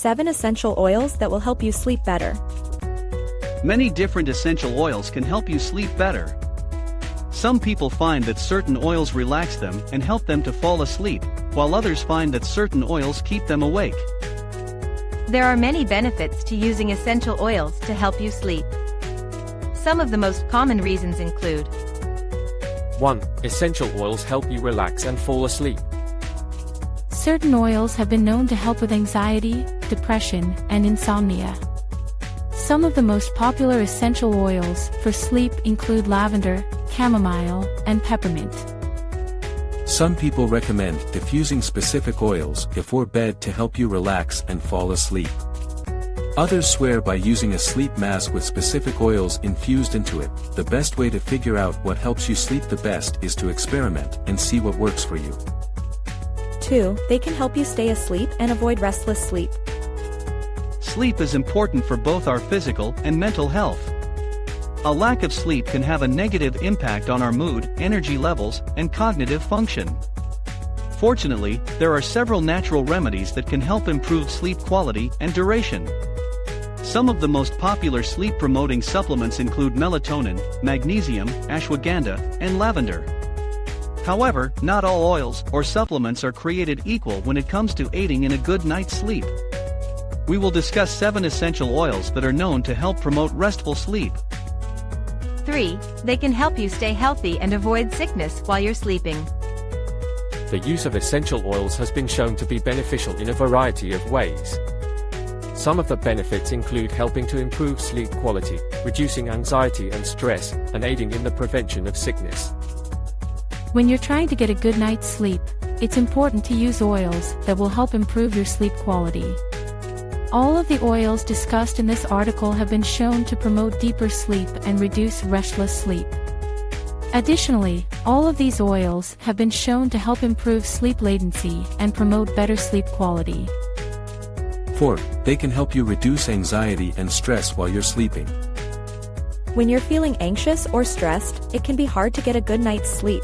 7 essential oils that will help you sleep better. Many different essential oils can help you sleep better. Some people find that certain oils relax them and help them to fall asleep, while others find that certain oils keep them awake. There are many benefits to using essential oils to help you sleep. Some of the most common reasons include: 1. Essential oils help you relax and fall asleep. Certain oils have been known to help with anxiety, depression, and insomnia. Some of the most popular essential oils for sleep include lavender, chamomile, and peppermint. Some people recommend diffusing specific oils before bed to help you relax and fall asleep. Others swear by using a sleep mask with specific oils infused into it. The best way to figure out what helps you sleep the best is to experiment and see what works for you. 2. They can help you stay asleep and avoid restless sleep. Sleep is important for both our physical and mental health. A lack of sleep can have a negative impact on our mood, energy levels, and cognitive function. Fortunately, there are several natural remedies that can help improve sleep quality and duration. Some of the most popular sleep-promoting supplements include melatonin, magnesium, ashwagandha, and lavender. However, not all oils or supplements are created equal when it comes to aiding in a good night's sleep. We will discuss 7 essential oils that are known to help promote restful sleep. 3. They can help you stay healthy and avoid sickness while you're sleeping. The use of essential oils has been shown to be beneficial in a variety of ways. Some of the benefits include helping to improve sleep quality, reducing anxiety and stress, and aiding in the prevention of sickness. When you're trying to get a good night's sleep, it's important to use oils that will help improve your sleep quality. All of the oils discussed in this article have been shown to promote deeper sleep and reduce restless sleep. Additionally, all of these oils have been shown to help improve sleep latency and promote better sleep quality. 4. They can help you reduce anxiety and stress while you're sleeping. When you're feeling anxious or stressed, it can be hard to get a good night's sleep.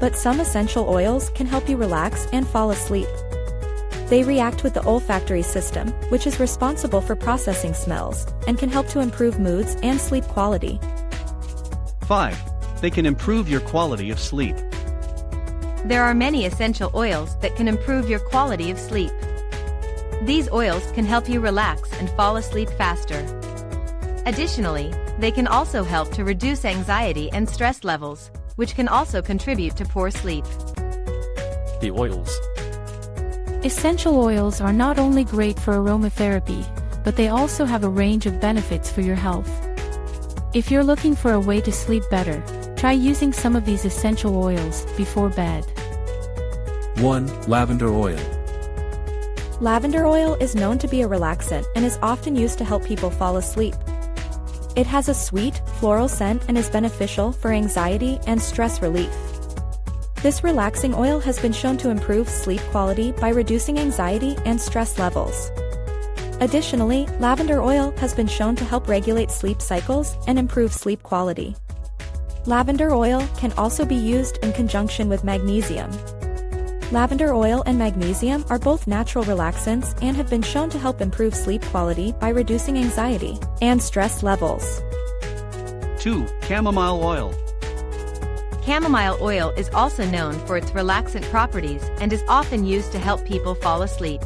But some essential oils can help you relax and fall asleep. They react with the olfactory system, which is responsible for processing smells, and can help to improve moods and sleep quality. 5. They can improve your quality of sleep. There are many essential oils that can improve your quality of sleep. These oils can help you relax and fall asleep faster. Additionally, they can also help to reduce anxiety and stress levels, which can also contribute to poor sleep. The oils. Essential oils are not only great for aromatherapy, but they also have a range of benefits for your health. If you're looking for a way to sleep better, try using some of these essential oils before bed. 1. Lavender Oil. Lavender oil is known to be a relaxant and is often used to help people fall asleep. It has a sweet, floral scent and is beneficial for anxiety and stress relief. This relaxing oil has been shown to improve sleep quality by reducing anxiety and stress levels. Additionally, lavender oil has been shown to help regulate sleep cycles and improve sleep quality. Lavender oil can also be used in conjunction with magnesium. Lavender oil and magnesium are both natural relaxants and have been shown to help improve sleep quality by reducing anxiety and stress levels. 2. Chamomile Oil. Chamomile oil is also known for its relaxant properties and is often used to help people fall asleep.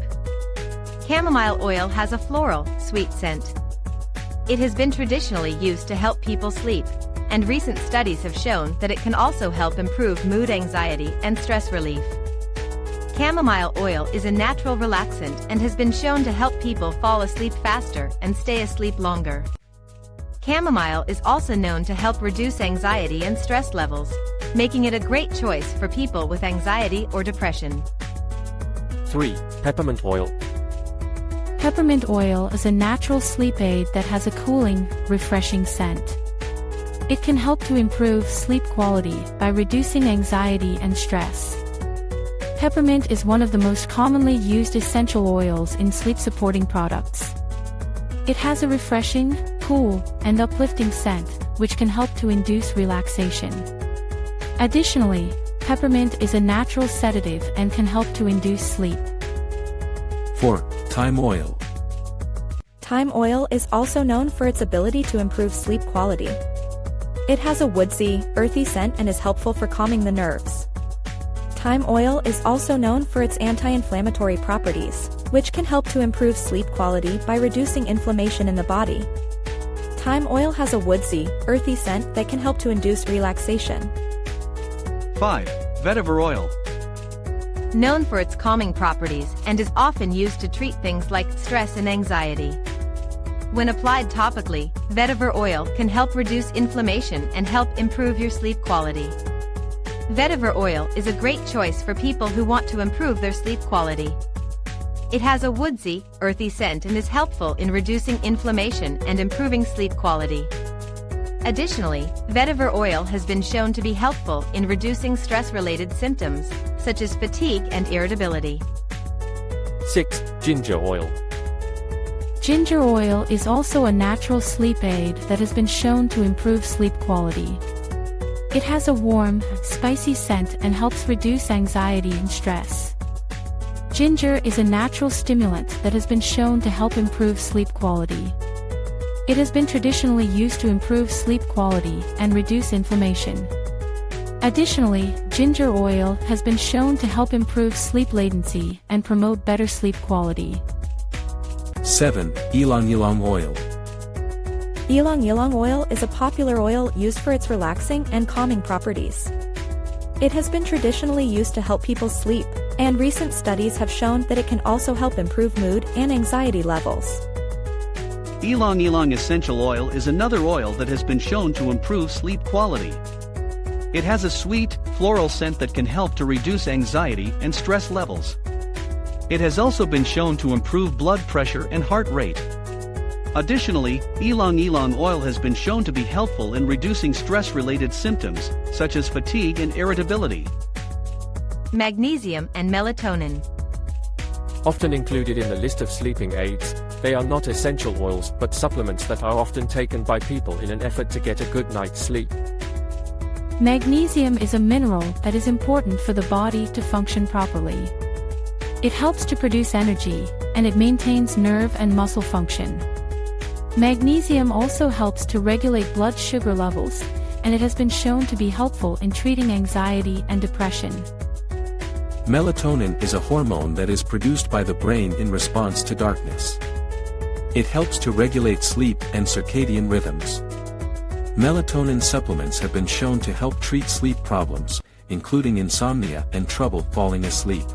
Chamomile oil has a floral, sweet scent. It has been traditionally used to help people sleep, and recent studies have shown that it can also help improve mood, anxiety, and stress relief. Chamomile oil is a natural relaxant and has been shown to help people fall asleep faster and stay asleep longer. Chamomile is also known to help reduce anxiety and stress levels, making it a great choice for people with anxiety or depression. 3. Peppermint Oil. Peppermint oil is a natural sleep aid that has a cooling, refreshing scent. It can help to improve sleep quality by reducing anxiety and stress. Peppermint is one of the most commonly used essential oils in sleep-supporting products. It has a refreshing, cool, and uplifting scent, which can help to induce relaxation. Additionally, peppermint is a natural sedative and can help to induce sleep. 4. Thyme Oil. Thyme oil is also known for its ability to improve sleep quality. It has a woodsy, earthy scent and is helpful for calming the nerves. Thyme oil is also known for its anti-inflammatory properties, which can help to improve sleep quality by reducing inflammation in the body. Thyme oil has a woodsy, earthy scent that can help to induce relaxation. 5. Vetiver Oil. Known for its calming properties and is often used to treat things like stress and anxiety. When applied topically, Vetiver Oil can help reduce inflammation and help improve your sleep quality. Vetiver Oil is a great choice for people who want to improve their sleep quality. It has a woodsy, earthy scent and is helpful in reducing inflammation and improving sleep quality. Additionally, Vetiver Oil has been shown to be helpful in reducing stress-related symptoms, such as fatigue and irritability. 6. Ginger Oil. Ginger oil is also a natural sleep aid that has been shown to improve sleep quality. It has a warm, spicy scent and helps reduce anxiety and stress. Ginger is a natural stimulant that has been shown to help improve sleep quality. It has been traditionally used to improve sleep quality and reduce inflammation. Additionally, ginger oil has been shown to help improve sleep latency and promote better sleep quality. 7. Ylang-Ylang Oil. Ylang-Ylang Oil is a popular oil used for its relaxing and calming properties. It has been traditionally used to help people sleep, and recent studies have shown that it can also help improve mood and anxiety levels. Ylang-Ylang Essential Oil is another oil that has been shown to improve sleep quality. It has a sweet, floral scent that can help to reduce anxiety and stress levels. It has also been shown to improve blood pressure and heart rate. Additionally, Ylang-Ylang Oil has been shown to be helpful in reducing stress-related symptoms, such as fatigue and irritability. Magnesium and Melatonin. Often included in the list of sleeping aids, they are not essential oils but supplements that are often taken by people in an effort to get a good night's sleep. Magnesium is a mineral that is important for the body to function properly. It helps to produce energy, and it maintains nerve and muscle function. Magnesium also helps to regulate blood sugar levels, and it has been shown to be helpful in treating anxiety and depression. Melatonin is a hormone that is produced by the brain in response to darkness. It helps to regulate sleep and circadian rhythms. Melatonin supplements have been shown to help treat sleep problems, including insomnia and trouble falling asleep.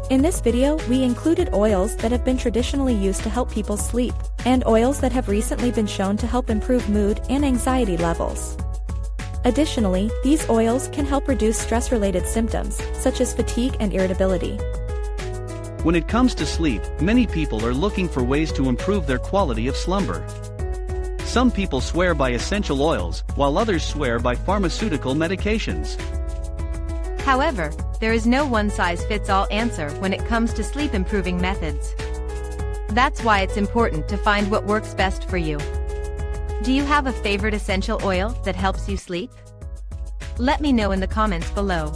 In this video, we included oils that have been traditionally used to help people sleep, and oils that have recently been shown to help improve mood and anxiety levels. Additionally, these oils can help reduce stress-related symptoms, such as fatigue and irritability. When it comes to sleep, many people are looking for ways to improve their quality of slumber. Some people swear by essential oils, while others swear by pharmaceutical medications. However, there is no one-size-fits-all answer when it comes to sleep-improving methods. That's why it's important to find what works best for you. Do you have a favorite essential oil that helps you sleep? Let me know in the comments below.